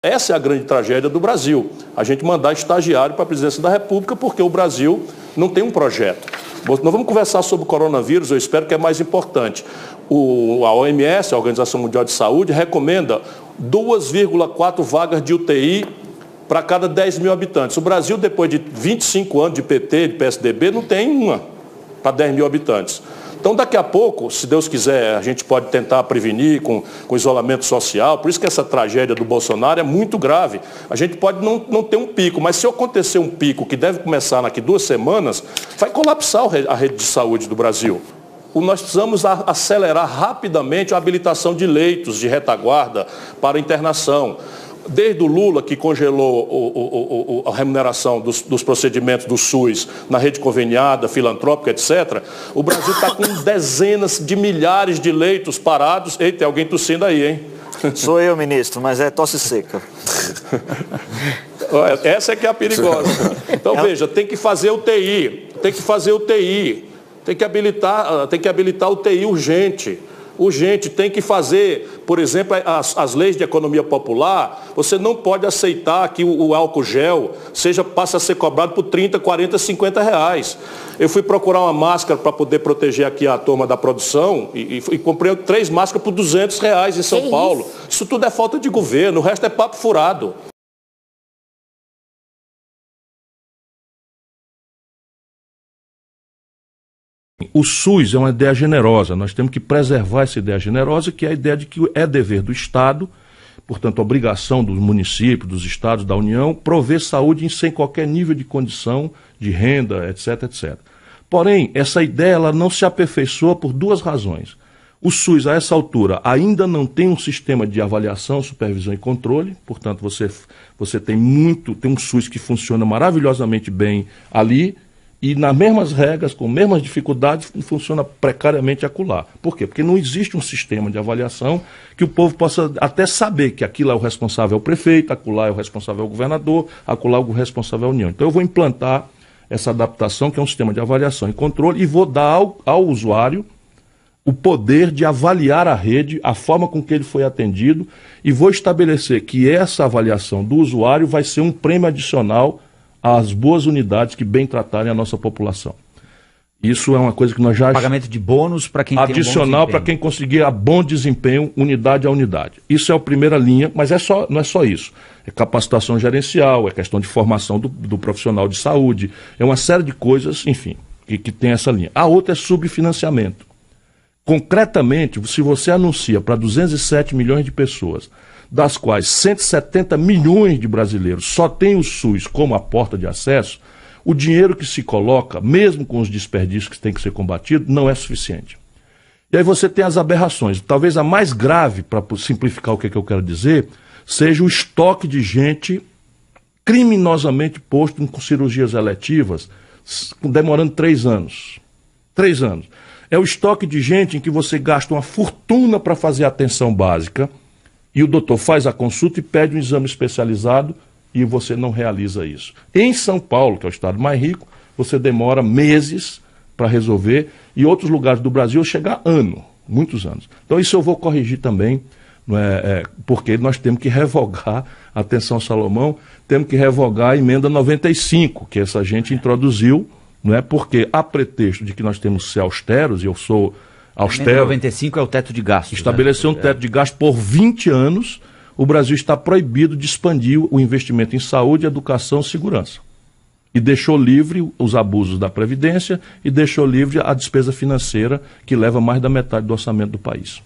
Essa é a grande tragédia do Brasil. A gente mandar estagiário para a presidência da República porque o Brasil não tem um projeto. Nós vamos conversar sobre o coronavírus, eu espero que é mais importante. A OMS, a Organização Mundial de Saúde, recomenda 2,4 vagas de UTI para cada 10 mil habitantes. O Brasil, depois de 25 anos de PT, de PSDB, não tem uma para 10 mil habitantes. Então, daqui a pouco, se Deus quiser, a gente pode tentar prevenir com isolamento social. Por isso que essa tragédia do Bolsonaro é muito grave. A gente pode não ter um pico, mas se acontecer um pico que deve começar daqui 2 semanas, vai colapsar a rede de saúde do Brasil. Nós precisamos acelerar rapidamente a habilitação de leitos de retaguarda para internação. Desde o Lula, que congelou a remuneração dos procedimentos do SUS na rede conveniada, filantrópica, etc., o Brasil está com dezenas de milhares de leitos parados. Eita, tem alguém tossindo aí, hein? Sou eu, ministro, mas é tosse seca. Essa é que é a perigosa. Então, veja, tem que fazer UTI, tem que habilitar UTI urgente. Tem que fazer, por exemplo, as leis de economia popular. Você não pode aceitar que o álcool gel passe a ser cobrado por 30, 40, 50 reais. Eu fui procurar uma máscara para poder proteger aqui a turma da produção e comprei 3 máscaras por 200 reais em São Paulo. Isso tudo é falta de governo, o resto é papo furado. O SUS é uma ideia generosa, nós temos que preservar essa ideia generosa, que é a ideia de que é dever do Estado, portanto, obrigação dos municípios, dos estados, da União, prover saúde sem qualquer nível de condição, de renda, etc, etc. Porém, essa ideia ela não se aperfeiçoa por 2 razões. O SUS, a essa altura, ainda não tem um sistema de avaliação, supervisão e controle, portanto, você tem um SUS que funciona maravilhosamente bem ali, e nas mesmas regras, com mesmas dificuldades, funciona precariamente acolá. Por quê? Porque não existe um sistema de avaliação que o povo possa até saber que aquilo é o responsável é o prefeito, acolá é o responsável é o governador, acolá é o responsável é a União. Então eu vou implantar essa adaptação, que é um sistema de avaliação e controle, e vou dar ao usuário o poder de avaliar a rede, a forma com que ele foi atendido, e vou estabelecer que essa avaliação do usuário vai ser um prêmio adicional às boas unidades que bem tratarem a nossa população. Isso é uma coisa que nós já... Pagamento de bônus para quem adicional para quem conseguir a bom desempenho, unidade a unidade. Isso é a primeira linha, mas não é só isso. É capacitação gerencial, é questão de formação do profissional de saúde, é uma série de coisas, enfim, que tem essa linha. A outra é subfinanciamento. Concretamente, se você anuncia para 207 milhões de pessoas, das quais 170 milhões de brasileiros só têm o SUS como a porta de acesso, o dinheiro que se coloca, mesmo com os desperdícios que têm que ser combatidos, não é suficiente. E aí você tem as aberrações. Talvez a mais grave, para simplificar o que eu quero dizer, seja o estoque de gente criminosamente posto com cirurgias eletivas, demorando 3 anos. 3 anos. É o estoque de gente em que você gasta uma fortuna para fazer a atenção básica, e o doutor faz a consulta e pede um exame especializado e você não realiza isso. Em São Paulo, que é o estado mais rico, você demora meses para resolver, e outros lugares do Brasil chega a muitos anos. Então isso eu vou corrigir também, porque nós temos que revogar, atenção Salomão, temos que revogar a emenda 95, que essa gente introduziu, porque a pretexto de que nós temos que ser austeros, e eu sou austero. 95 é o teto de gastos. Estabeleceu um teto de gasto por 20 anos, o Brasil está proibido de expandir o investimento em saúde, educação e segurança. E deixou livre os abusos da Previdência e deixou livre a despesa financeira, que leva mais da metade do orçamento do país.